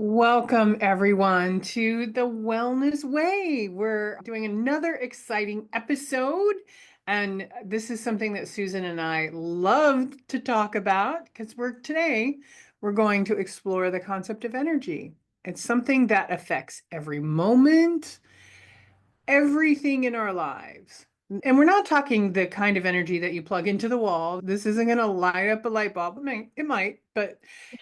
Welcome, everyone, to the Wellness Way. We're doing another exciting episode, and this is something that Susan and I love to talk about because we're going to explore the concept of energy. It's something that affects every moment, everything in our lives. And we're not talking the kind of energy that you plug into the wall. This isn't going to light up a light bulb. It might, but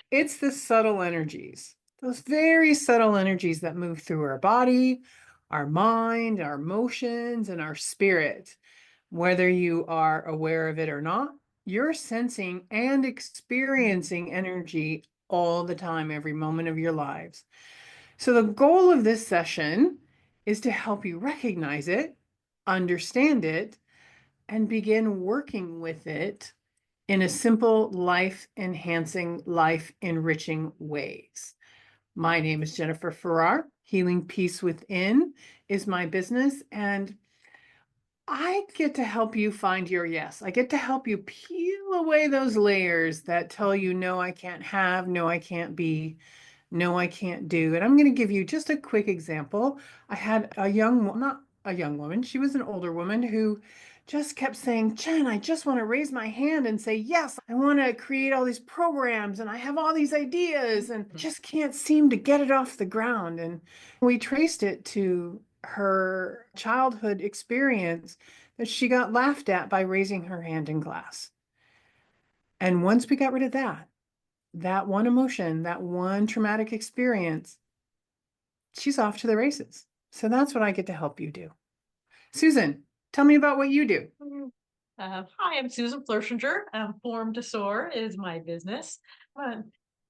it's the subtle energies, those very subtle energies that move through our body, our mind, our emotions, and our spirit. Whether you are aware of it or not, you're sensing and experiencing energy all the time, every moment of your lives. So, the goal of this session is to help you recognize it, understand it, and begin working with it in a simple, life enhancing, life enriching ways. My name is Jennifer Farrar. Healing Peace Within is my business, and I get to help you find your yes. I get to help you peel away those layers that tell you, no, I can't have, no, I can't be, no, I can't do. And I'm going to give you just a quick example. I had not a young woman, she was an older woman who just kept saying, Jen, I just want to raise my hand and say, yes, I want to create all these programs and I have all these ideas and just can't seem to get it off the ground. And we traced it to her childhood experience that she got laughed at by raising her hand in class. And once we got rid of that one emotion, that one traumatic experience, she's off to the races. So that's what I get to help you do. Susan, tell me about what you do. Hi, I'm Susan Flerschinger. Form to Soar is my business. I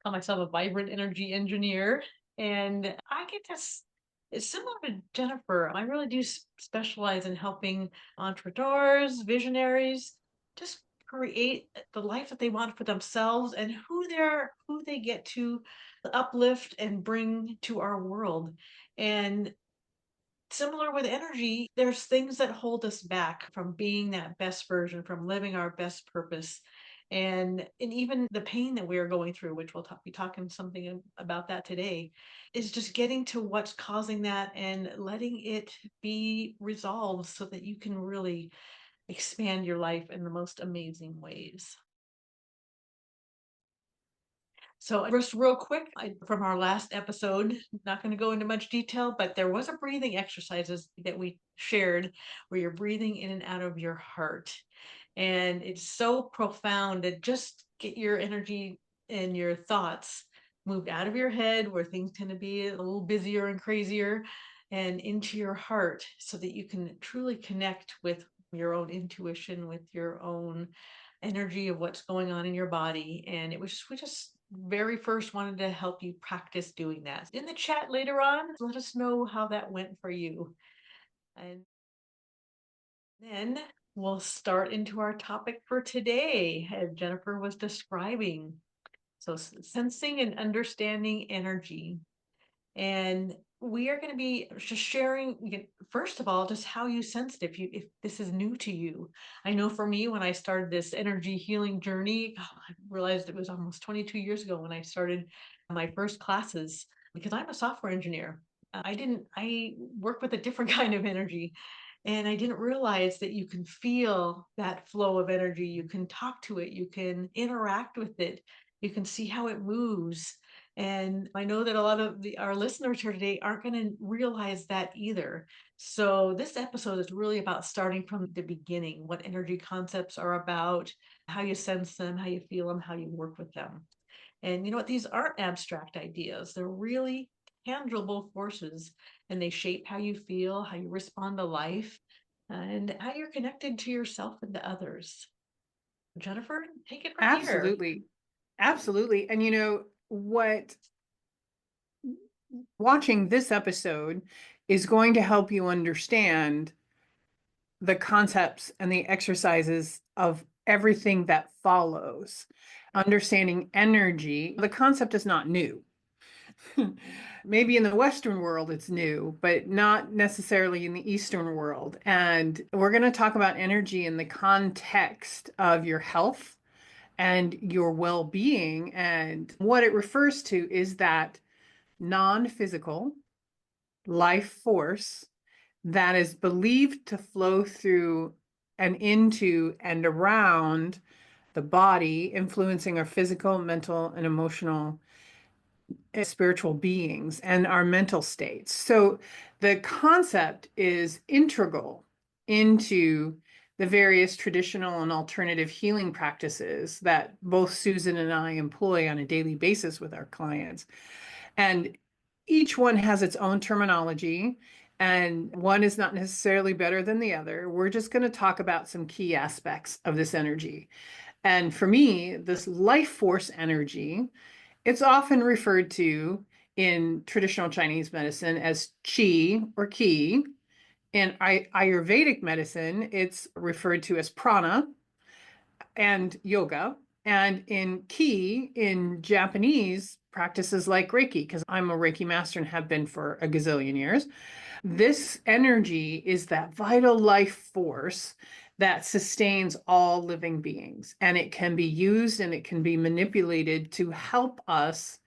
call myself a vibrant energy engineer, and I get this. It's similar to Jennifer. I really do specialize in helping entrepreneurs, visionaries, just create the life that they want for themselves and who they get to uplift and bring to our world. And similar with energy, there's things that hold us back from being that best version, from living our best purpose. And even the pain that we are going through, which be talking something about that today, is just getting to what's causing that and letting it be resolved so that you can really expand your life in the most amazing ways. So just real quick, from our last episode, not going to go into much detail, but there was a breathing exercises that we shared where you're breathing in and out of your heart. And it's so profound to just get your energy and your thoughts moved out of your head where things tend to be a little busier and crazier and into your heart so that you can truly connect with your own intuition, with your own energy of what's going on in your body. And we just very first wanted to help you practice doing that. In the chat later on, let us know how that went for you. And then we'll start into our topic for today, as Jennifer was describing. So, sensing and understanding energy. And we are going to be just sharing, first of all, just how you sensed if this is new to you. I know for me, when I started this energy healing journey, I realized it was almost 22 years ago when I started my first classes because I'm a software engineer. I work with a different kind of energy. And I didn't realize that you can feel that flow of energy. You can talk to it. You can interact with it. You can see how it moves. And I know that a lot of our listeners here today aren't going to realize that either. So this episode is really about starting from the beginning, what energy concepts are about, how you sense them, how you feel them, how you work with them. And you know what? These aren't abstract ideas. They're really tangible forces, and they shape how you feel, how you respond to life, and how you're connected to yourself and to others. Jennifer, take it from here. Absolutely. Absolutely. And you know what? Watching this episode is going to help you understand the concepts and the exercises of everything that follows. Understanding energy, the concept is not new. Maybe in the Western world it's new, but not necessarily in the Eastern world. And we're going to talk about energy in the context of your health and your well being. And what it refers to is that non-physical life force that is believed to flow through and into and around the body, influencing our physical, mental, and emotional and spiritual beings and our mental states. So the concept is integral into the various traditional and alternative healing practices that both Susan and I employ on a daily basis with our clients. And each one has its own terminology, and one is not necessarily better than the other. We're just going to talk about some key aspects of this energy. And for me, this life force energy, it's often referred to in traditional Chinese medicine as qi or ki. In Ayurvedic medicine, it's referred to as prana and yoga. And in ki, in Japanese practices like Reiki, because I'm a Reiki master and have been for a gazillion years, this energy is that vital life force that sustains all living beings. And it can be used and it can be manipulated to help us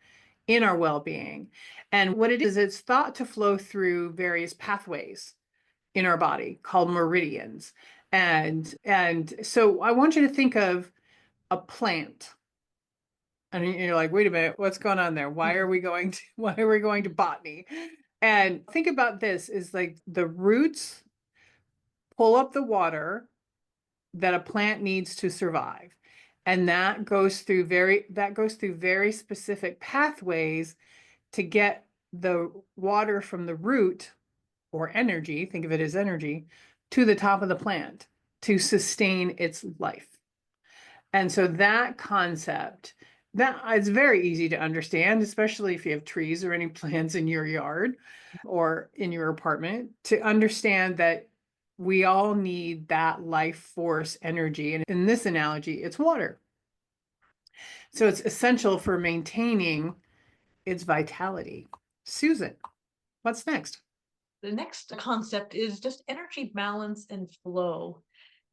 in our well-being. And what it is, it's thought to flow through various pathways in our body called meridians. And so I want you to think of a plant. And you're like, wait a minute, what's going on there? Why are we going to botany? And think about this is like the roots pull up the water that a plant needs to survive. And that goes through very specific pathways to get the water from the root or energy, think of it as energy, to the top of the plant to sustain its life. And so that concept, that it's very easy to understand, especially if you have trees or any plants in your yard or in your apartment, to understand that we all need that life force energy. And in this analogy, it's water. So it's essential for maintaining its vitality. Susan, what's next? The next concept is just energy balance and flow.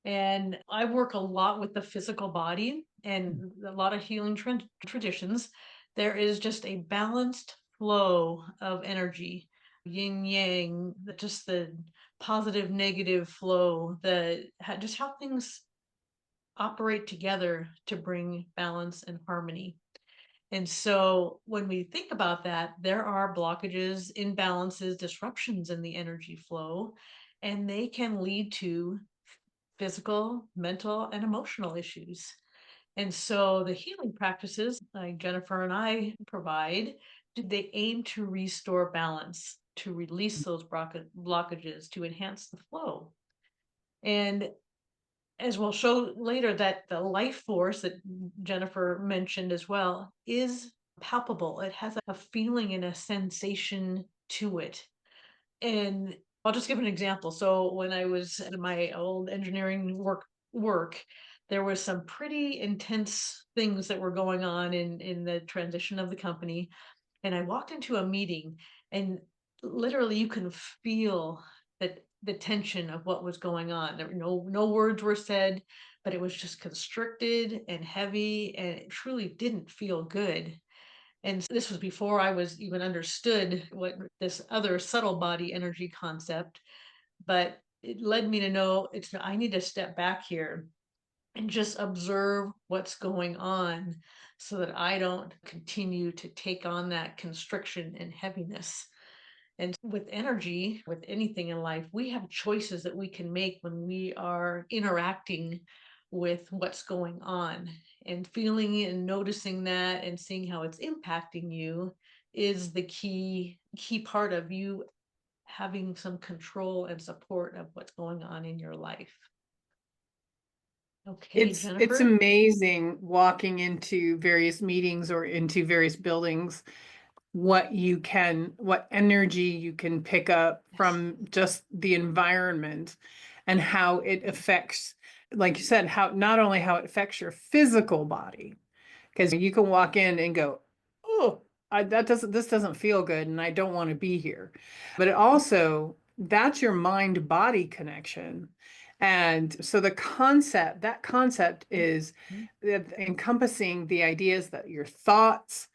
And I work a lot with the physical body and a lot of healing traditions. There is just a balanced flow of energy, yin yang, just the positive negative flow, just how things operate together to bring balance and harmony. And so when we think about that, there are blockages, imbalances, disruptions in the energy flow, and they can lead to physical, mental, and emotional issues. And so the healing practices like Jennifer and I provide, they aim to restore balance, to release those blockages, to enhance the flow. And as we'll show later, that the life force that Jennifer mentioned as well is palpable. It has a feeling and a sensation to it. And I'll just give an example. So when I was at my old engineering work, there was some pretty intense things that were going on in the transition of the company. And I walked into a meeting and literally you can feel that the tension of what was going on. There were no words were said, but it was just constricted and heavy, and it truly didn't feel good. And this was before I was even understood what this other subtle body energy concept, but it led me to know I need to step back here and just observe what's going on so that I don't continue to take on that constriction and heaviness. And with energy, with anything in life, we have choices that we can make when we are interacting with what's going on, and feeling and noticing that and seeing how it's impacting you is the key part of you having some control and support of what's going on in your life. Okay, It's Jennifer. amazing walking into various meetings or into various buildings, what energy you can pick up Yes. from just the environment and how it affects, like you said, how not only how it affects your physical body, because you can walk in and go, oh, this doesn't feel good and I don't want to be here. But it also, that's your mind body connection. And so that concept is encompassing the ideas that your thoughts,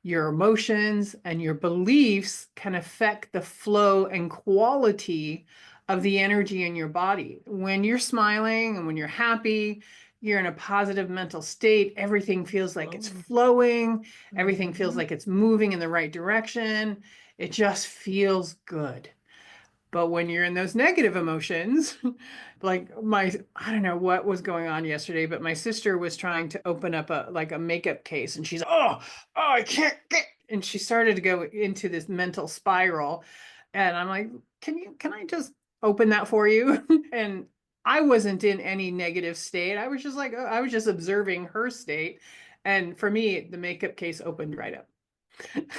your emotions and your beliefs can affect the flow and quality of the energy in your body. When you're smiling and when you're happy, you're in a positive mental state. Everything feels like it's Oh. flowing. Everything feels Mhm. like it's moving in the right direction. It just feels good. But when you're in those negative emotions, I don't know what was going on yesterday, but my sister was trying to open up a makeup case and she's, I can't get, and she started to go into this mental spiral. And I'm like, can I just open that for you? And I wasn't in any negative state. I was just like, oh, I was just observing her state. And for me, the makeup case opened right up.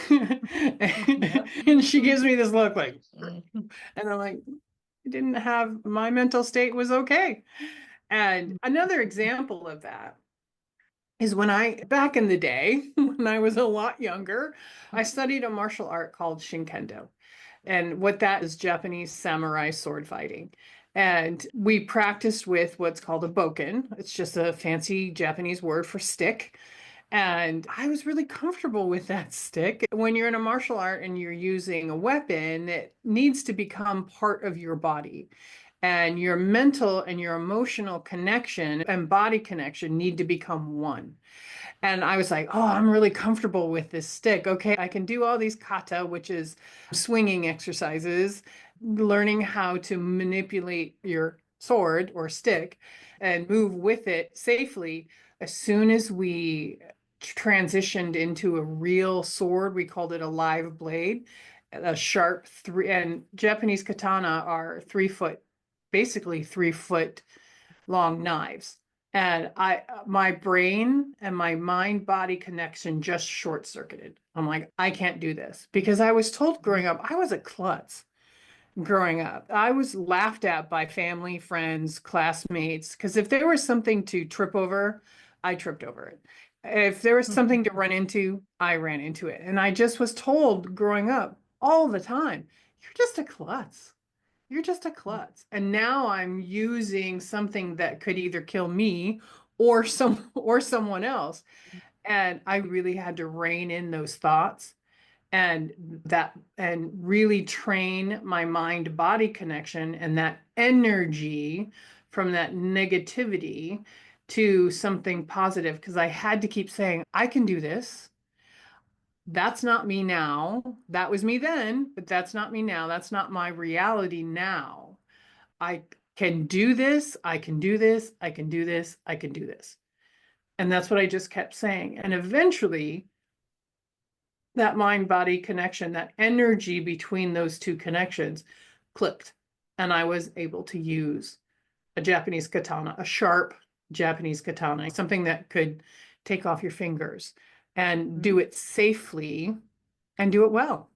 Yep. And she gives me this look like, Mhm. and I'm like, I didn't have my mental state was okay. And another example of that is back in the day, when I was a lot younger, I studied a martial art called Shinkendo. And what that is Japanese samurai sword fighting. And we practiced with what's called a bokken. It's just a fancy Japanese word for stick. And I was really comfortable with that stick. When you're in a martial art and you're using a weapon, it needs to become part of your body. And your mental and your emotional connection and body connection need to become one. And I was like, oh, I'm really comfortable with this stick. Okay, I can do all these kata, which is swinging exercises, learning how to manipulate your sword or stick and move with it safely. As soon as we transitioned into a real sword, we called it a live blade, a sharp three, and Japanese katana are 3 foot, basically 3 foot long knives. And my brain and my mind body connection just short circuited. I'm like, I can't do this because I was told growing up, I was a klutz growing up. I was laughed at by family, friends, classmates, because if there was something to trip over, I tripped over it. If there was something to run into, I ran into it. And I just was told growing up all the time, you're just a klutz. You're just a klutz. And now I'm using something that could either kill me or someone else. And I really had to rein in those thoughts and really train my mind body connection and that energy from that negativity to something positive because I had to keep saying, I can do this. That's not me now. That was me then, but that's not me now. That's not my reality now. I can do this. I can do this. I can do this. I can do this. And that's what I just kept saying. And eventually, that mind body connection, that energy between those two connections clicked. And I was able to use a Japanese katana, a sharp Japanese katana, something that could take off your fingers and do Mhm. it safely and do it well.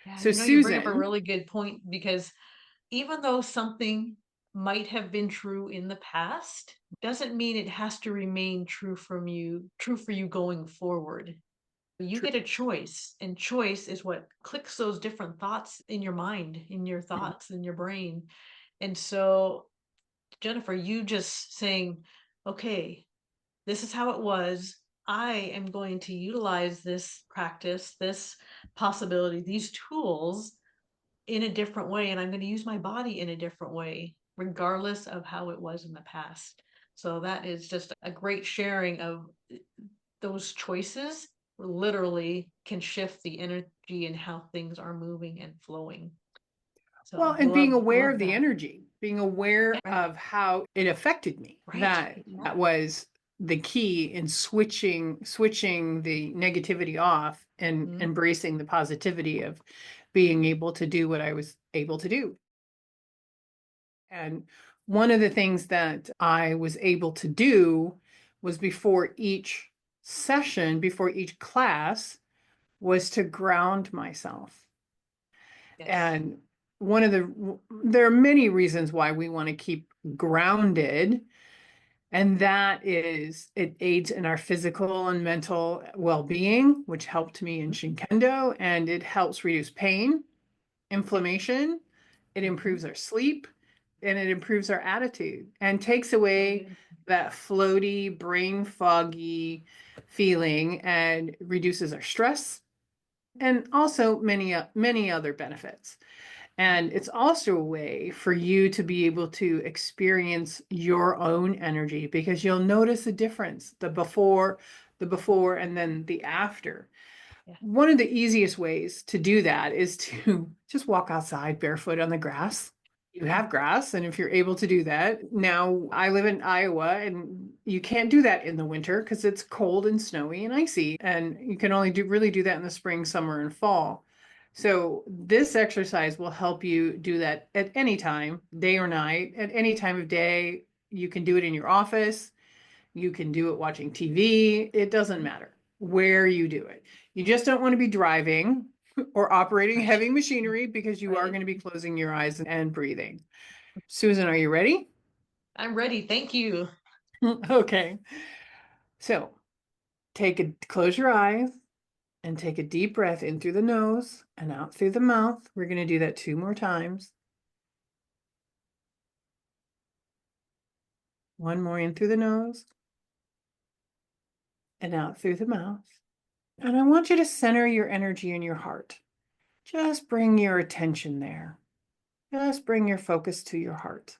Yeah, So, you bring up a Susan, really good point because even though something might have been true in the past, doesn't mean it has to remain true for you going forward. You true. get a choice, and choice is what clicks those different thoughts in your mind, in your Mhm. thoughts, in your brain. And so, Jennifer, you just saying, okay, this is how it was. I am going to utilize this practice, this possibility, these tools in a different way, and I'm going to use my body in a different way, regardless of how it was in the past. So that is just a great sharing of those choices literally can shift the energy and how things are moving and flowing. Well, So and being aware love of the that. energy, being aware Yeah, right, of how it affected me. right. That was the key in switching the negativity off and Mhm. embracing the positivity of being able to do what I was able to do. And one of the things that I was able to do was before each session, before each class, was to ground myself. Yes. And there are many reasons why we want to keep grounded. And that is, it aids in our physical and mental well being, which helped me in Shinkendo, and it helps reduce pain, inflammation, it Mhm. improves our sleep, and it improves our attitude and takes So away good. that floaty, brain foggy feeling and reduces our stress and also many other benefits. And it's also a way for you to be able to experience your own energy because you'll notice the difference, the before and then the after. Yeah. One of the easiest ways to do that is to just walk outside barefoot on the grass. You have grass, and if you're able to do that, now I live in Iowa, and you can't do that in the winter because it's cold and snowy and icy, and you can only really do that in the spring, summer, and fall. So this exercise will help you do that at any time, day or night, at any time of day. You can do it in your office. You can do it watching TV. It doesn't matter where you do it. You just don't want to be driving or operating Right. heavy machinery because you are Right. going to be closing your eyes and breathing. Susan, are you ready? I'm ready. Thank you. Okay. So close your eyes and take a deep breath in through the nose and out through the mouth. We're going to do that 2 more times. One more in through the nose and out through the mouth. And I want you to center your energy in your heart. Just bring your attention there. Just bring your focus to your heart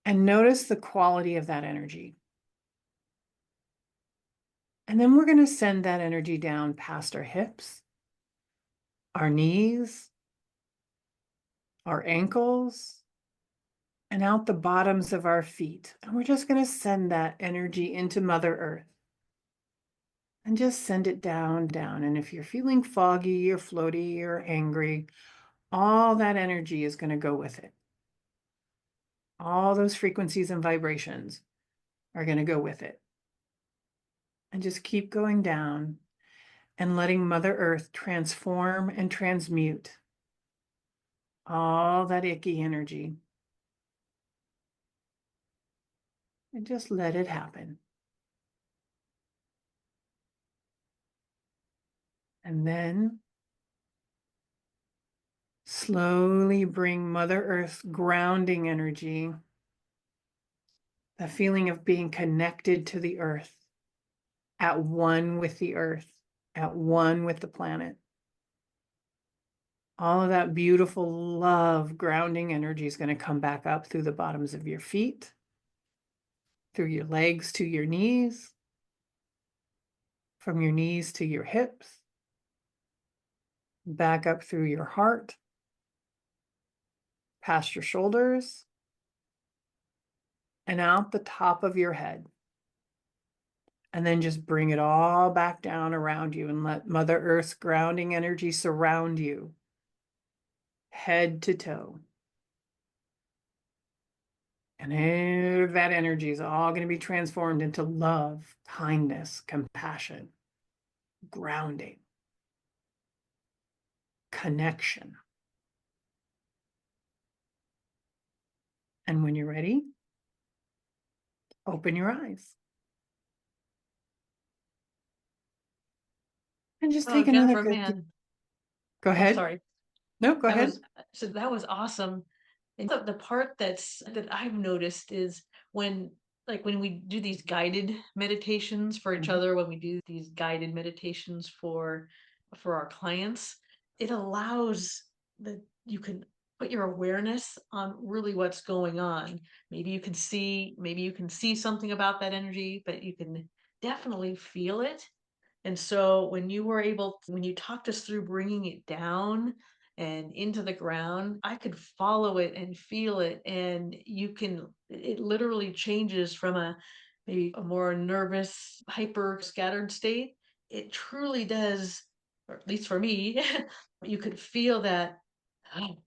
and notice the quality of that energy. And then we're going to send that energy down past our hips, our knees, our ankles, and out the bottoms of our feet. And we're just going to send that energy into Mother Earth and just send it down, down. And if you're feeling foggy or floaty or angry, all that energy is going to go with it. All those frequencies and vibrations are going to go with it. And just keep going down and letting Mother Earth transform and transmute all that icky energy. And just let it happen. And then slowly bring Mother Earth's grounding energy, the feeling of being connected to the earth, at one with the earth, at one with the planet. All of that beautiful love grounding energy is going to come back up through the bottoms of your feet, through your legs to your knees, from your knees to your hips, back up through your heart, past your shoulders, and out the top of your head. And then just bring it all back down around you and let Mother Earth's grounding energy surround you, head to toe. And that energy is all going to be transformed into love, kindness, compassion, grounding, connection. And when you're ready, open your eyes and just Oh, take another Jennifer, good deep. man. Go Oh, ahead. sorry. No, go ahead. That was awesome. And the part that I've noticed is when when we do these guided meditations for each Mhm. other, when we do these guided meditations for our clients, it allows that you can put your awareness on really what's going on. Maybe you can see something about that energy, but you can definitely feel it. And so when you talked us through bringing it down and into the ground, I could follow it and feel it. And it literally changes from maybe a more nervous, hyper scattered state. It truly does, or at least for me, you could feel that. "Oh,"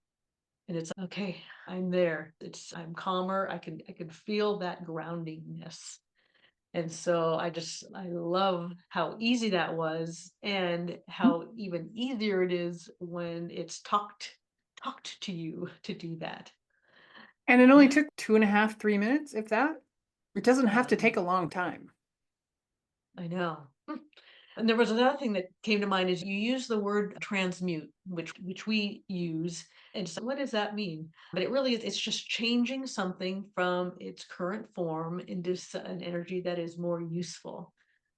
and it's okay, I'm there. I'm calmer. I can feel that groundingness. And so I love how easy that was and how even easier it is when it's talked to you to do that. And it only took 2.5, 3 minutes, if that. It doesn't have to Um, take a long time. I know. And there was another thing that came to mind is you use the word transmute, which we use. And so what does that mean? But it really is, it's just changing something from its current form into an energy that is more useful.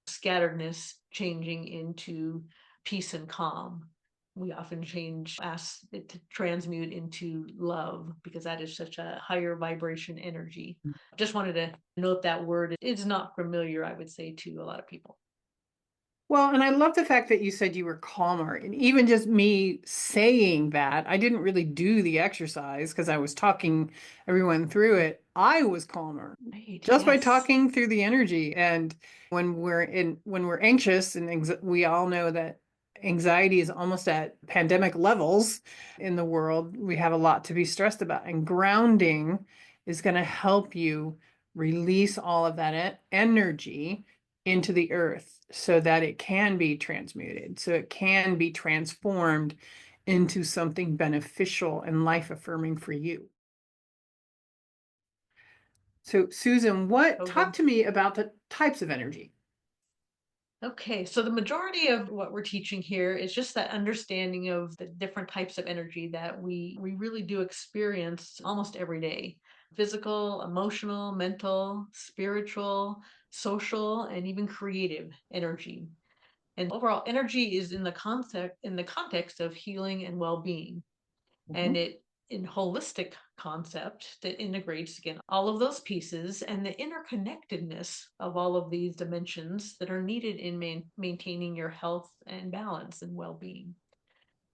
Scatteredness changing into peace and calm. We often ask it to transmute into love because that is such a higher vibration energy. Just wanted to note that word is not familiar, I would say, to a lot of people. Well, and I love the fact that you said you were calmer. And even just me saying that, I didn't really do the exercise because I was talking everyone through it. I was calmer Right. just by Yes. talking through the energy. And when we're anxious and we all know that anxiety is almost at pandemic levels in the world, we have a lot to be stressed about. And grounding is going to help you release all of that energy into the earth so that it can be transmuted, so it can be transformed into something beneficial and life affirming for you. So, Susan, So talk good. to me about the types of energy. Okay, so the majority of what we're teaching here is just that understanding of the different types of energy that we really do experience almost every day. Physical, emotional, mental, spiritual, social, and even creative energy. And overall energy is in the context of healing and well-being. And Mhm. it in holistic concept that integrates again all of those pieces and the interconnectedness of all of these dimensions that are needed in maintaining your health and balance and well-being.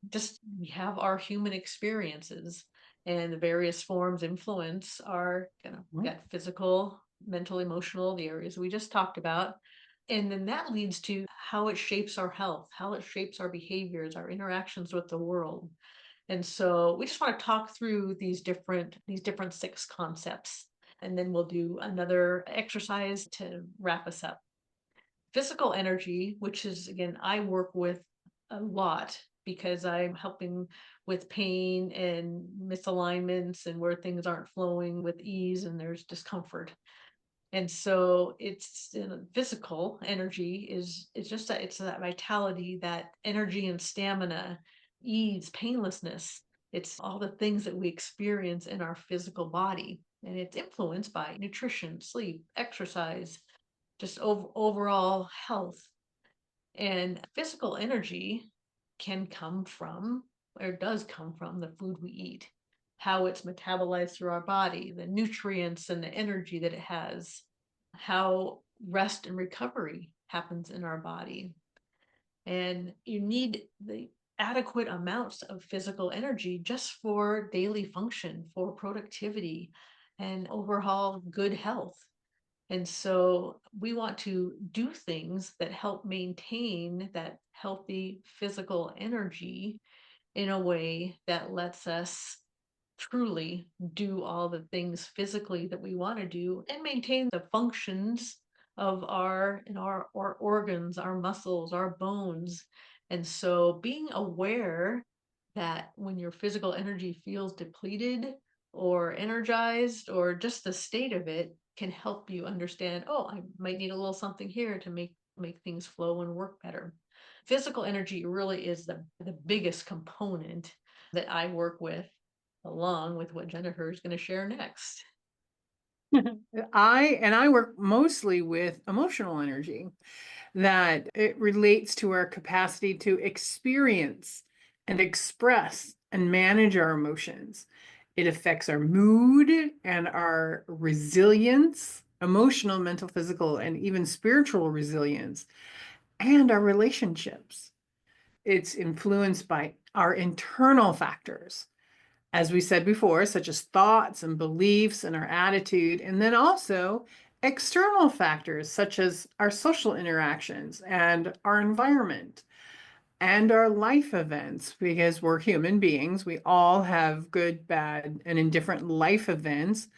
Just we have our human experiences, and the various forms influence our Mhm. got physical, mental, emotional, the areas we just talked about. And then that leads to how it shapes our health, how it shapes our behaviors, our interactions with the world. And so we just want to talk through these different six concepts, and then we'll do another exercise to wrap us up. Physical energy, which is again I work with a lot because I'm helping with pain and misalignments and where things aren't flowing with ease and there's discomfort. And so physical energy is it's just that it's that vitality, that energy and stamina, ease, painlessness. It's all the things that we experience in our physical body, and it's influenced by nutrition, sleep, exercise, just overall health. And physical energy can come from, or does come from, the food we eat, how it's metabolized through our body, the nutrients and the energy that it has, how rest and recovery happens in our body. And you need the adequate amounts of physical energy just for daily function, for productivity, and overall good health. And so we want to do things that help maintain that healthy physical energy in a way that lets us truly do all the things physically that we want to do and maintain the functions of our organs, our muscles, our bones. And so being aware that when your physical energy feels depleted or energized or just the state of it can help you understand, oh, I might need a little something here to make things flow and work better. Physical energy really is the biggest component that I work with, along with what Jennifer is going to share next. I work mostly with emotional energy, that it relates to our capacity to experience and express and manage our emotions. It affects our mood and our resilience, emotional, mental, physical, and even spiritual resilience, and our relationships. It's influenced by our internal factors, as we said before, such as thoughts and beliefs and our attitude, and then also external factors such as our social interactions and our environment and our life events, because we're human beings. We all have good, bad, and indifferent life events,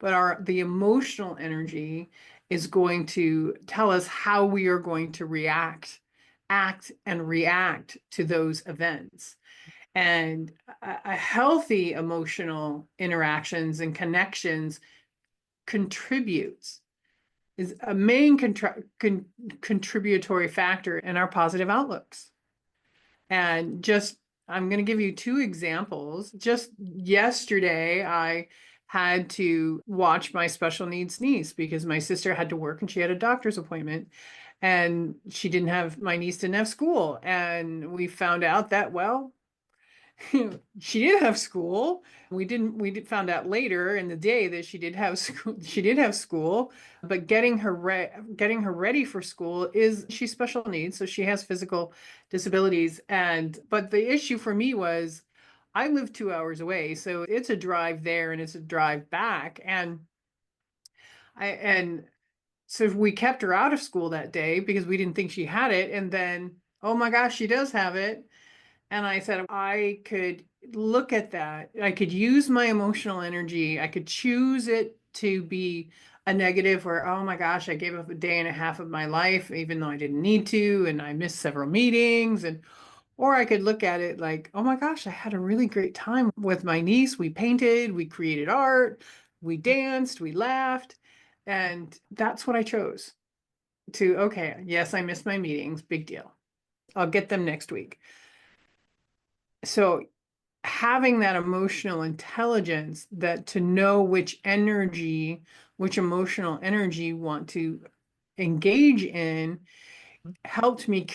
but the emotional energy is going to tell us how we are going to act and react to those events. And a healthy emotional interactions and connections contributes is a main contributory factor in our positive outlooks. And just, I'm going to give you two examples. Just yesterday, I had to watch my special needs niece because my sister had to work and she had a doctor's appointment and my niece didn't have school. And we found out that, well, she did have school. Found out later in the day that she did have school. She did have school, but getting her ready for school she's special needs, so she has physical disabilities. But the issue for me was I live 2 hours away, so it's a drive there and it's a drive back. And so we kept her out of school that day because we didn't think she had it. And then, oh my gosh, she does have it. And I said, I could look at that. I could use my emotional energy. I could choose it to be a negative where, oh my gosh, I gave up a day and a half of my life, even though I didn't need to, and I missed several meetings. Or I could look at it like, oh my gosh, I had a really great time with my niece. We painted, we created art, we danced, we laughed. And that's what I chose okay, yes, I missed my meetings, big deal. I'll get them next week. So having that emotional intelligence that to know which emotional energy you want to engage in helped me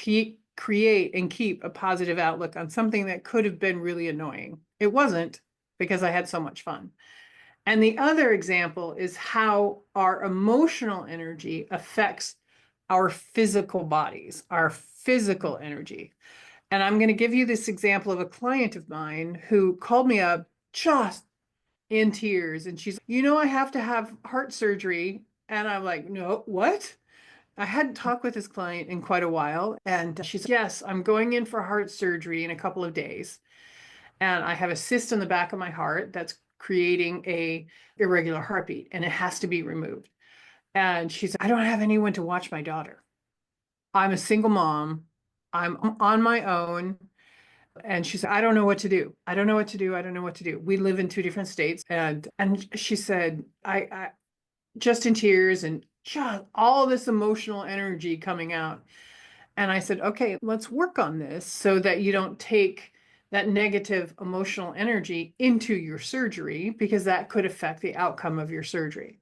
create and keep a positive outlook on something that could have been really annoying. It wasn't because I had so much fun. And the other example is how our emotional energy affects our physical bodies, our physical energy. And I'm going to give you this example of a client of mine who called me up just in tears. And she's, I have to have heart surgery. And I'm like, no, what? I hadn't talked with this client in quite a while. And she's, yes, I'm going in for heart surgery in a couple of days. And I have a cyst in the back of my heart that's creating a irregular heartbeat and it has to be removed. And she's, I don't have anyone to watch my daughter. I'm a single mom. I'm on my own. And she said, I don't know what to do. I don't know what to do. I don't know what to do. We live in two different states. And she said, I just in tears and just all this emotional energy coming out. And I said, okay, let's work on this so that you don't take that negative emotional energy into your surgery because that could affect the outcome of your surgery.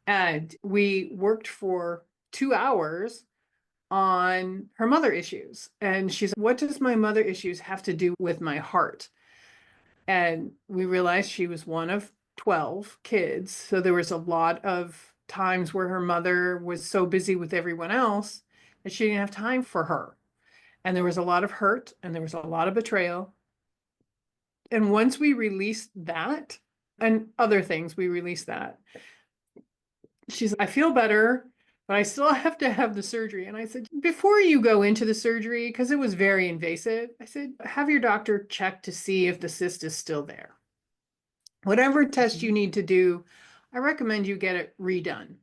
And we worked for 2 hours on her mother issues. And she's, what does my mother issues have to do with my heart? And we realized she was one of 12 kids. So there was a lot of times where her mother was so busy with everyone else that she didn't have time for her. And there was a lot of hurt and there was a lot of betrayal. And once we released that and other things, we released that. She's, I feel better, but I still have to have the surgery. And I said, before you go into the surgery, because it was very invasive, I said, have your doctor check to see if the cyst is still there. Whatever test you need to do, I recommend you get it redone.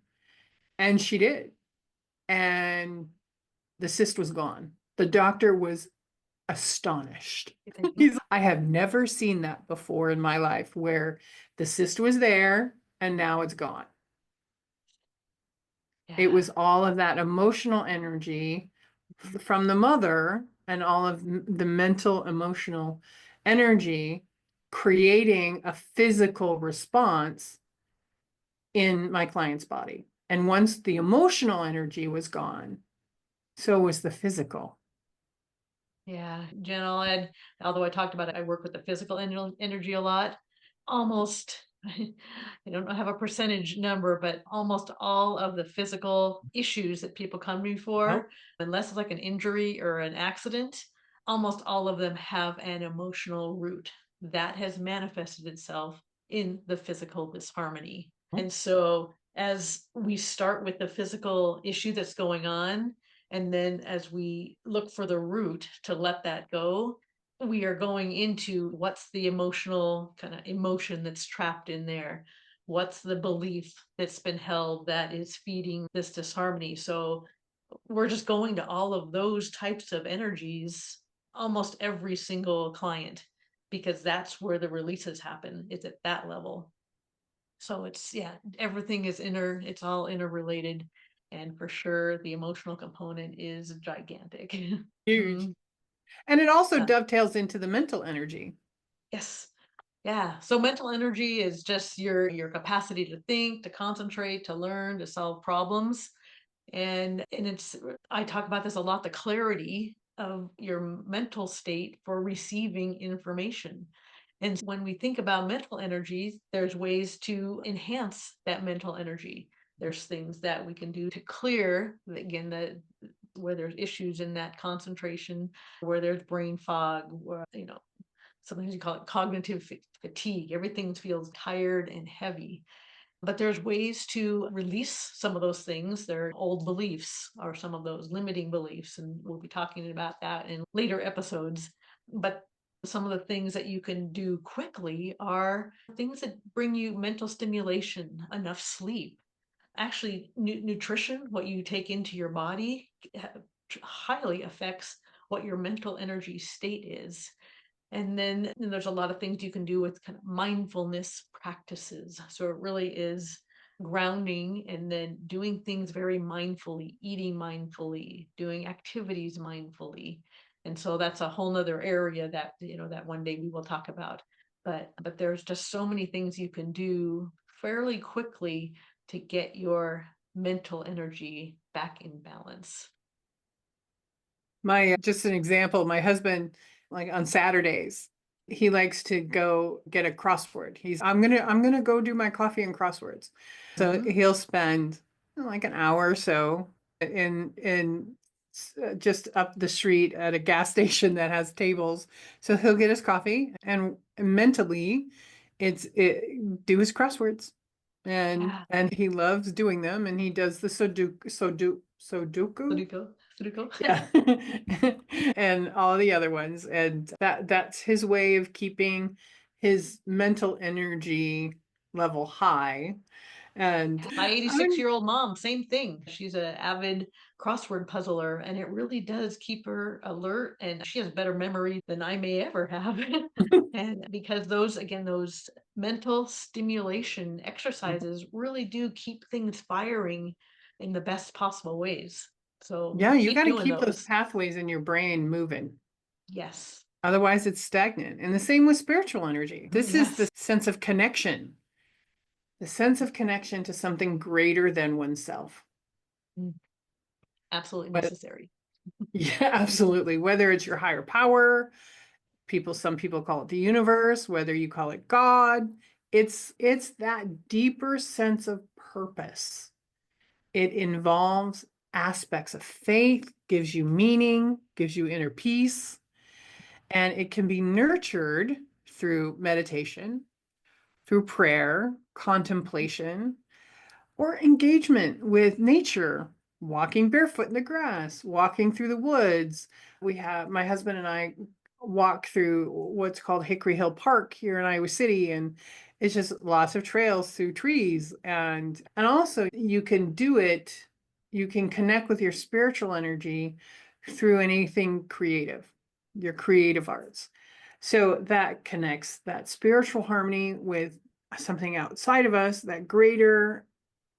And she did. And the cyst was gone. The doctor was astonished. I have never seen that before in my life where the cyst was there and now it's gone. It Yeah. was all of that emotional energy from the mother and all of the mental, emotional energy creating a physical response in my client's body. And once the emotional energy was gone, so was the physical. Yeah, general ed, although I talked about it, I work with the physical energy a lot. Almost, I don't have a percentage number, but almost all of the physical issues that people come to me for, unless it's like an injury or an accident, almost all of them have an emotional root that has manifested itself in the physical disharmony. And so, as we start with the physical issue that's going on, and then as we look for the root to let that go, we are going into what's the emotional kind of emotion that's trapped in there. What's the belief that's been held that is feeding this disharmony? So we're just going to all of those types of energies, almost every single client, because that's where the releases happen. It's at that level. So it's, yeah, everything is it's all interrelated. And for sure, the emotional component is gigantic. Huge. Mm, And it also yeah. dovetails into the mental energy. Yes. Yeah. So mental energy is just your capacity to think, to concentrate, to learn, to solve problems. And it's I talk about this a lot, the clarity of your mental state for receiving information. And when we think about mental energies, there's ways to enhance that mental energy. There's things that we can do to clear, again, where there's issues in that concentration, where there's brain fog, where, sometimes you call it cognitive fatigue. Everything feels tired and heavy. But there's ways to release some of those things. They're old beliefs or some of those limiting beliefs. And we'll be talking about that in later episodes. But some of the things that you can do quickly are things that bring you mental stimulation, enough sleep. Actually, nutrition, what you take into your body, highly affects what your mental energy state is. And then there's a lot of things you can do with kind of mindfulness practices. So it really is grounding and then doing things very mindfully, eating mindfully, doing activities mindfully. And so that's a whole nother area that, that one day we will talk about. But there's just so many things you can do fairly quickly to get your mental energy back in balance. Just an example, my husband, like on Saturdays, he likes to go get a crossword. I'm gonna go do my coffee and crosswords. So Mm-hmm. he'll spend like an hour or so just up the street at a gas station that has tables. So he'll get his coffee and mentally do his crosswords. Yeah. And he loves doing them, and he does the Sudoku. Sudoku. Sudoku. Yeah. And all the other ones. And that's his way of keeping his mental energy level high. And My I 86 mean, year old mom, same thing. She's an avid crossword puzzler, and it really does keep her alert. And she has better memory than I may ever have. And because those mental stimulation exercises really do keep things firing in the best possible ways. So yeah, you keep got to doing keep those those. pathways in your brain moving. Yes. Otherwise, it's stagnant. And the same with spiritual energy. This is the Yes. sense of connection to something greater than oneself. Mm, absolutely But necessary. yeah, absolutely. Whether it's your higher power, some people call it the universe, whether you call it God, it's that deeper sense of purpose. It involves aspects of faith, gives you meaning, gives you inner peace, and it can be nurtured through meditation, through prayer, contemplation, or engagement with nature, walking barefoot in the grass, walking through the woods. My husband and I walk through what's called Hickory Hill Park here in Iowa City, and it's just lots of trails through trees. And also you can connect with your spiritual energy through anything creative, your creative arts. So that connects that spiritual harmony with something outside of us, that greater,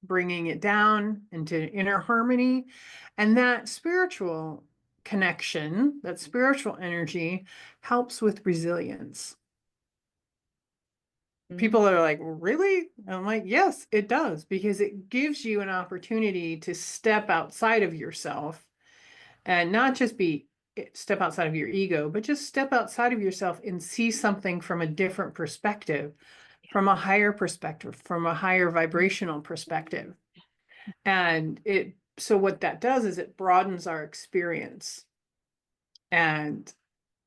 bringing it down into inner harmony. And that spiritual connection, that spiritual energy helps with resilience. Mhm. People are like, really? And I'm like, yes, it does, because it gives you an opportunity to step outside of yourself and not just step outside of your ego, but just step outside of yourself and see something from a different perspective, from a higher perspective, from a higher vibrational perspective. And so what that does is it broadens our experience, and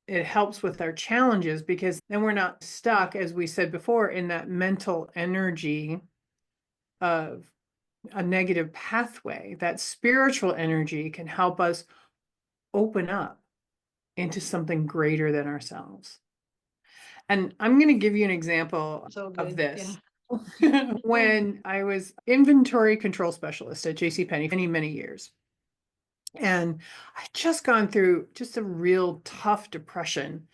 it helps with our challenges, because then we're not stuck, as we said before, in that mental energy of a negative pathway. That spiritual energy can help us open up into something greater than ourselves. And I'm going to give you an example So of good. Yeah. this. When I was inventory control specialist at JCPenney many, many years, and I just gone through just a real tough depression.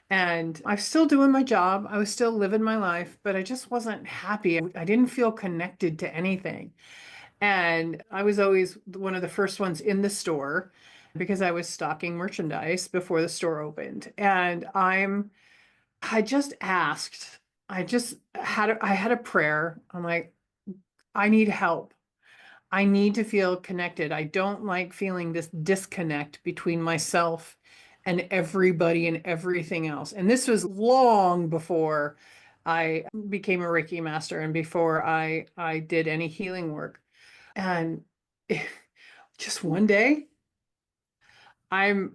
And I was still doing my job. I was still living my life, but I just wasn't happy. I didn't feel connected to anything. And I was always one of the first ones in the store because I was stocking merchandise before the store opened. And I just asked, I had a prayer. I'm like, I need help. I need to feel connected. I don't like feeling this disconnect between myself and everybody and everything else. And this was long before I became a Reiki master and before I did any healing work. And just one day, and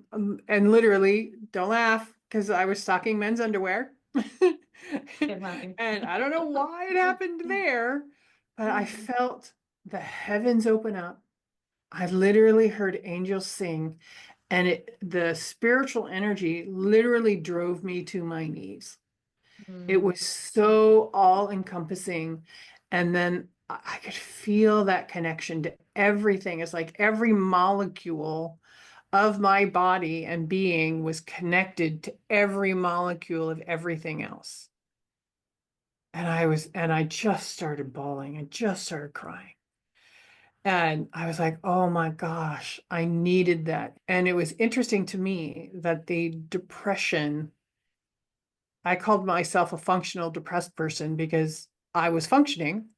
literally, don't laugh because I was stocking men's underwear. Can't imagine. And I don't know why it happened there, but I felt the heavens open up. I literally heard angels sing, and the spiritual energy literally drove me to my knees. It Mm, was so all encompassing. And then I could feel that connection to everything. It's like every molecule of my body and being was connected to every molecule of everything else. And I just started bawling. I just started crying. And I was like, oh my gosh, I needed that. And it was interesting to me that the depression, I called myself a functional depressed person because I was functioning.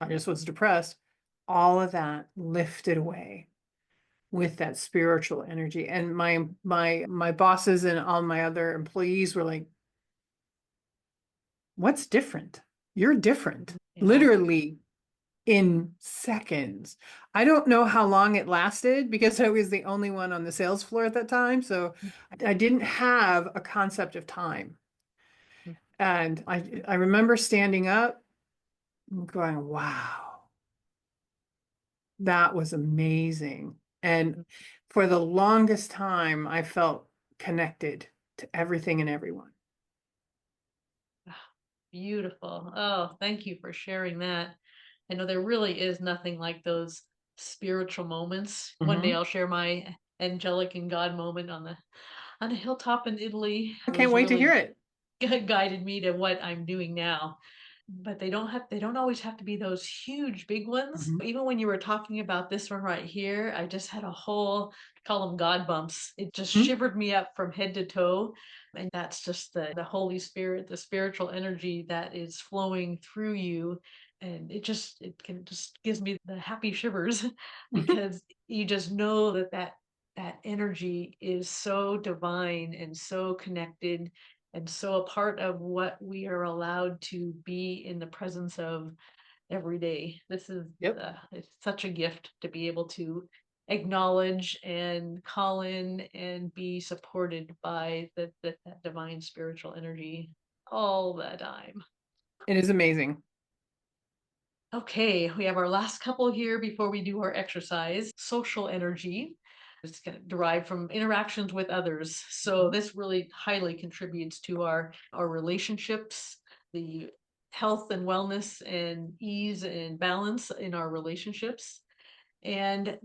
I just was depressed. All of that lifted away with that spiritual energy. And my bosses and all my other employees were like, "What's different? You're different." yeah. Literally in seconds. I don't know how long it lasted because I was the only one on the sales floor at that time. So I didn't have a concept of time. And I remember standing up and going, wow, that was amazing. And for the longest time, I felt connected to everything and everyone. Ah, beautiful. Oh, thank you for sharing that. I know there really is nothing like those spiritual moments. One day Mhm. I'll share my angelic and God moment on a hilltop in Italy. I It can't was wait to hear really it. guided me to what I'm doing now. But they don't always have to be those huge big ones. Mhm. Even when you were talking about this one right here, I just had a whole, call them God bumps. It just Mhm. shivered me up from head to toe. And that's just the Holy Spirit, the spiritual energy that is flowing through you. And it can just gives me the happy shivers because you just know that energy is so divine and so connected and so a part of what we are allowed to be in the presence of every day. This is Yep. it's such a gift to be able to acknowledge and call in and be supported by that divine spiritual energy all the time. It is amazing. Okay, we have our last couple here before we do our exercise. Social energy. It's kind of derived from interactions with others. So Mhm. this really highly contributes to our relationships, the health and wellness and ease and balance in our relationships and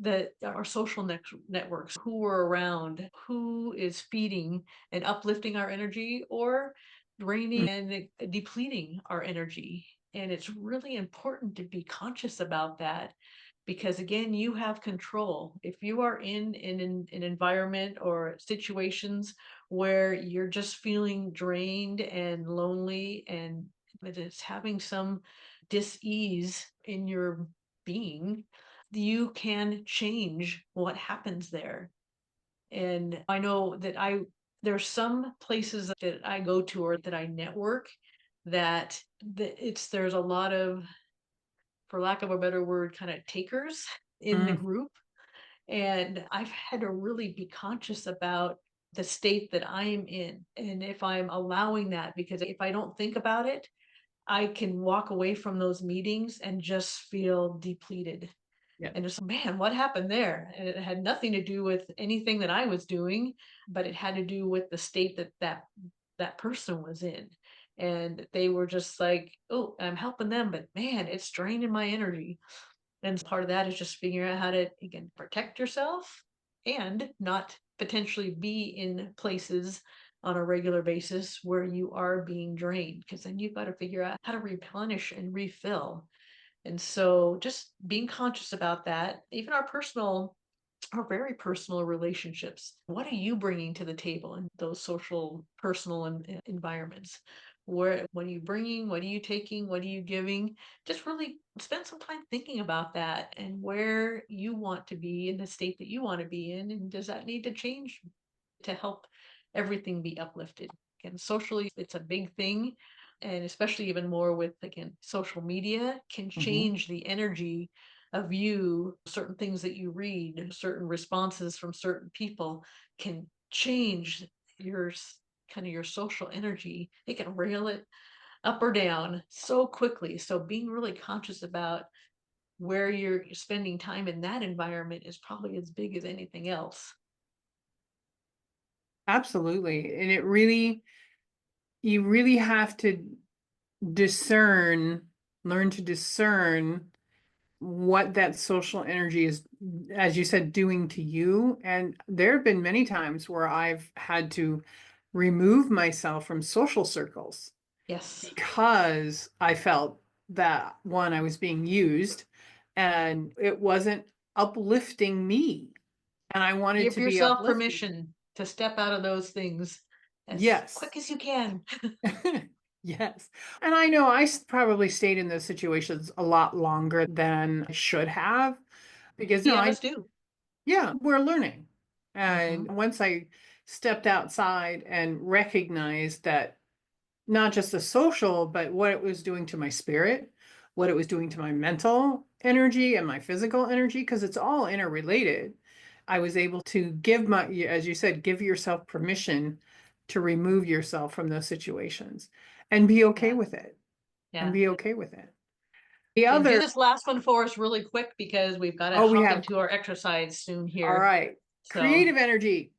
our social networks, who we're around, who is feeding and uplifting our energy or draining and depleting our energy. And it's really important to be conscious about that because again, you have control. If you are in an environment or situations where you're just feeling drained and lonely and it's having some dis-ease in your being, you can change what happens there. And I know that there's some places that I go to or that I network that there's a lot of, for lack of a better word, kind of takers in the Mm. group. And I've had to really be conscious about the state that I'm in and if I'm allowing that, because if I don't think about it, I can walk away from those meetings and just feel depleted Yeah. and just, man, what happened there? And it had nothing to do with anything that I was doing, but it had to do with the state that person was in. And they were just like, oh, I'm helping them, but man, it's draining my energy. And part of that is just figuring out how to, again, protect yourself and not potentially be in places on a regular basis where you are being drained, because then you've got to figure out how to replenish and refill. And so just being conscious about that, even our very personal relationships. What are you bringing to the table in those social, personal environments? What are you bringing? What are you taking? What are you giving? Just really spend some time thinking about that and where you want to be in the state that you want to be in. And does that need to change to help everything be uplifted? Again, socially, it's a big thing. And especially even more with, again, social media can Mhm. change the energy of you. Certain things that you read, certain responses from certain people can change your kind of your social energy. It can rail it up or down so quickly. So being really conscious about where you're spending time in that environment is probably as big as anything else. Absolutely. And you really have to discern, learn to discern what that social energy is, as you said, doing to you. And there have been many times where I've had to remove myself from social circles Yes. because I felt that one, I was being used and it wasn't uplifting me. And I wanted Give to be yourself uplifted. permission to step out of those things as Yes. quick as you can. Yes. And I know probably stayed in those situations a lot longer than I should have because, Many of us do. yeah, we're learning. Hmm. And once I stepped outside and recognized that not just the social, but what it was doing to my spirit, what it was doing to my mental energy and my physical energy, because it's all interrelated. I was able to as you said, give yourself permission to remove yourself from those situations and be okay Yeah. with it and Yeah. be okay with it. The And do other, this last one for us really quick because we've got to oh, we hop have, into our exercise soon all here. right, So, creative energy.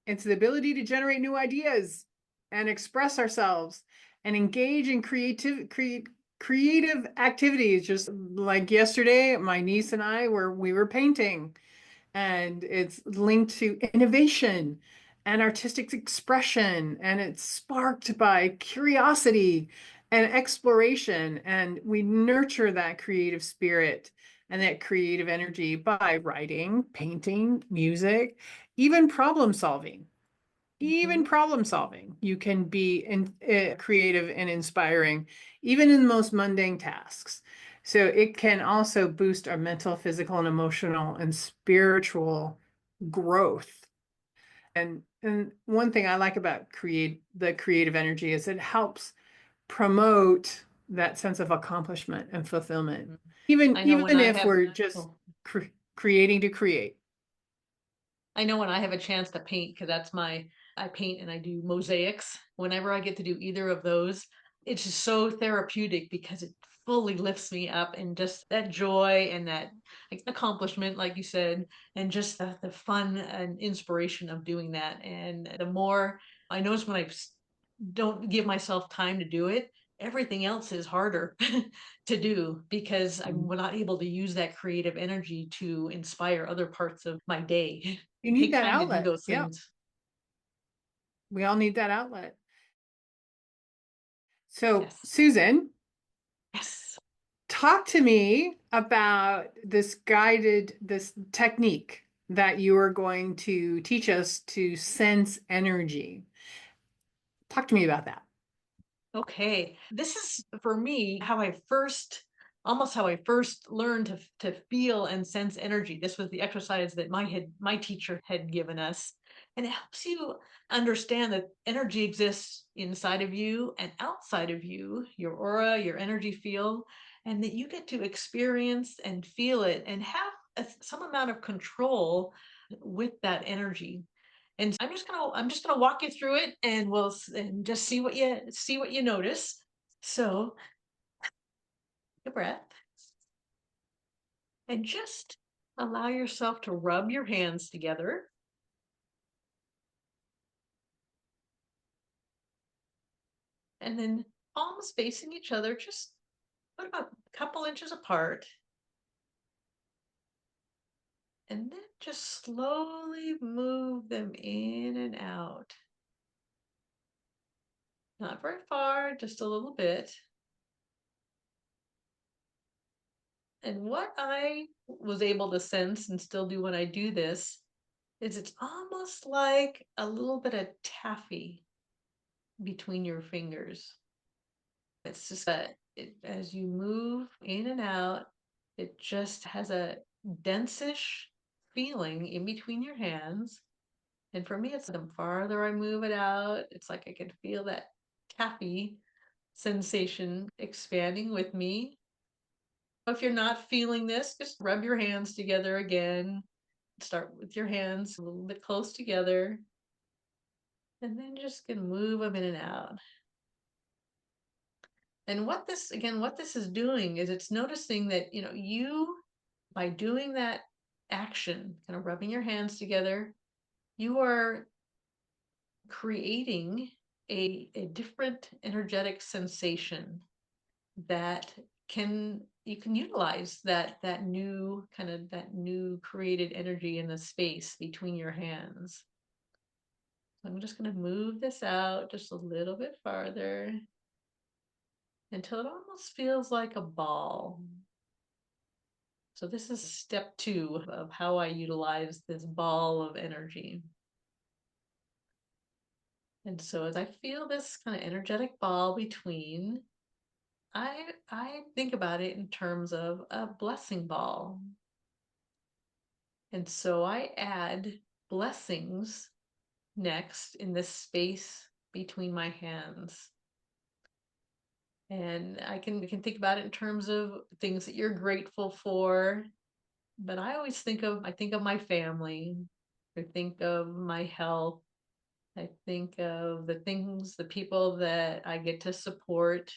It's the ability to generate new ideas and express ourselves and engage in creative activities. Just like yesterday, my niece and we were painting, and it's linked to innovation and artistic expression, and it's sparked by curiosity and exploration. And we nurture that creative spirit and that creative energy by writing, painting, music, even problem solving. Even mhm. problem solving, you can be creative and inspiring, even in the most mundane tasks. So it can also boost our mental, physical, and emotional and spiritual growth. And one thing I like about the creative energy is it helps promote that sense of accomplishment and fulfillment, Mhm. even I know when even I if have, we're just oh, creating to create. I know when I have a chance to paint, because I paint and I do mosaics. Whenever I get to do either of those, it's just so therapeutic because it fully lifts me up and just that joy and that like, accomplishment, like you said, and just the fun and inspiration of doing that. And the more I notice when don't give myself time to do it, everything else is harder to do because I'm Mhm. not able to use that creative energy to inspire other parts of my day. You need Take that time to do outlet. those Yeah, things. we all need that outlet. So, Yes. Susan, Yes. talk to me about this technique that you are going to teach us to sense energy. Talk to me about that. Okay. This is for me how I first learned to feel and sense energy. This was the exercise that my teacher had given us. And it helps you understand that energy exists inside of you and outside of you, your aura, your energy field, and that you get to experience and feel it and have some amount of control with that energy. And I'm just gonna walk you through it, and and just see what you notice. So, take a breath and just allow yourself to rub your hands together, and then palms facing each other. Just put about a couple inches apart, and then just slowly move them in and out. Not very far, just a little bit. And what I was able to sense and still do when I do this is it's almost like a little bit of taffy between your fingers. It's just that as you move in and out, it just has a densish feeling in between your hands. And for me, it's the farther I move it out, it's like I can feel that taffy sensation expanding with me. If you're not feeling this, just rub your hands together again. Start with your hands a little bit close together, and then just can move them in and out. And what this is doing is it's noticing that, you, by doing that action, kind of rubbing your hands together, you are creating a different energetic sensation that you can utilize that new that new created energy in the space between your hands. So I'm just going to move this out just a little bit farther until it almost feels like a ball. So this is step 2 of how I utilize this ball of energy. And so as I feel this kind of energetic ball between, I think about it in terms of a blessing ball. And so I add blessings next in this space between my hands. And we can think about it in terms of things that you're grateful for. But I think of my family. I think of my health. I think of the people that I get to support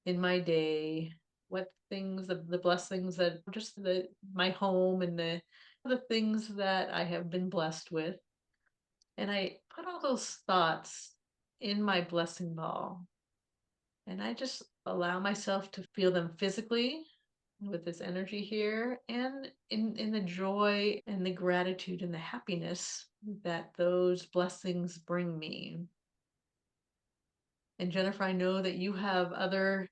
in my day, the blessings that just my home and the things that I have been blessed with. And I put all those thoughts in my blessing ball. And I just allow myself to feel them physically with this energy here, and in the joy and the gratitude and the happiness that those blessings bring me. And Jennifer, I know that you have other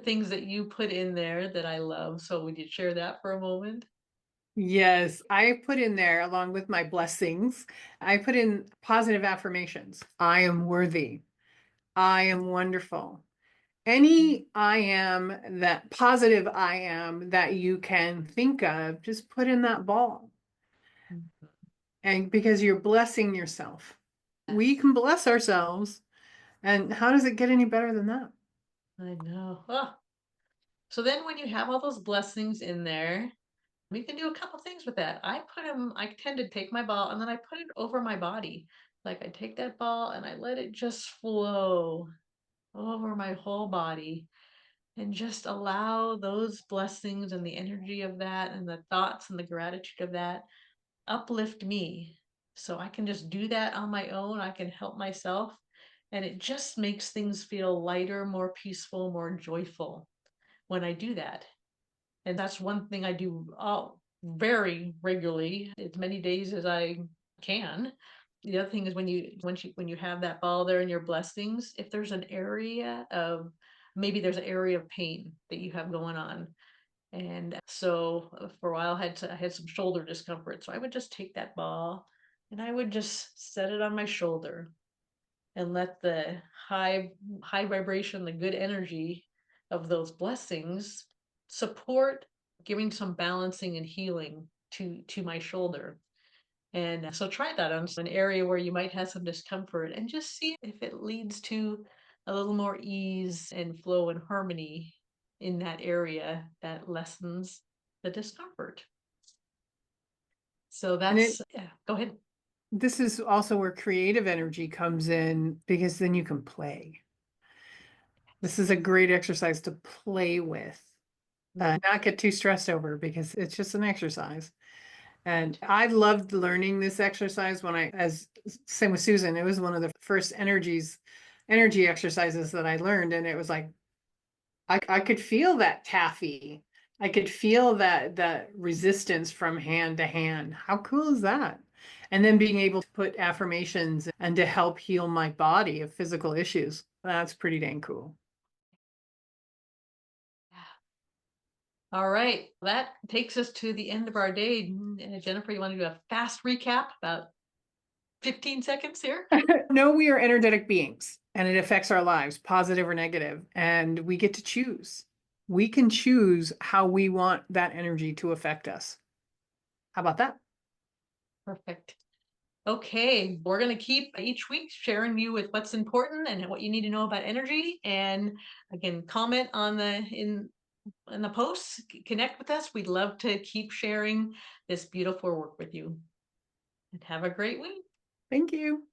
things that you put in there that I love. So would you share that for a moment? Yes, I put in there, along with my blessings, I put in positive affirmations. I am worthy. I am wonderful. Any I am, that positive I am that you can think of, just put in that ball. And because you're blessing yourself, we can bless ourselves. And how does it get any better than that? I know. Oh. So then when you have all those blessings in there, we can do a couple things with that. I tend to take my ball and then I put it over my body. Like I take that ball and I let it just flow over my whole body and just allow those blessings and the energy of that and the thoughts and the gratitude of that uplift me. So I can just do that on my own. I can help myself. And it just makes things feel lighter, more peaceful, more joyful when I do that. And that's one thing I do very regularly, as many days as I can. The other thing is when you have that ball there in your blessings, if there's an area of maybe there's an area of pain that you have going on. And so for a while I had some shoulder discomfort. So I would just take that ball and I would just set it on my shoulder and let the high vibration, the good energy of those blessings support giving some balancing and healing to my shoulder. And so try that on an area where you might have some discomfort and just see if it leads to a little more ease and flow and harmony in that area that lessens the discomfort. So And it yeah, go ahead. this is also where creative energy comes in, because then you can play. This is a great exercise to play with, not get too stressed over, because it's just an exercise. And I loved learning this exercise as same with Susan, it was one of the first energy exercises that I learned. And it was like, I could feel that taffy. I could feel that resistance from hand to hand. How cool is that? And then being able to put affirmations and to help heal my body of physical issues. That's pretty dang cool. All right. That takes us to the end of our day. Jennifer, you want to do a fast recap, about 15 seconds here? No, we are energetic beings and it affects our lives, positive or negative, and we get to choose. We can choose how we want that energy to affect us. How about that? Perfect. Okay, we're going to keep each week sharing you with what's important and what you need to know about energy. And again, comment on in the posts, connect with us. We'd love to keep sharing this beautiful work with you. And have a great week. Thank you.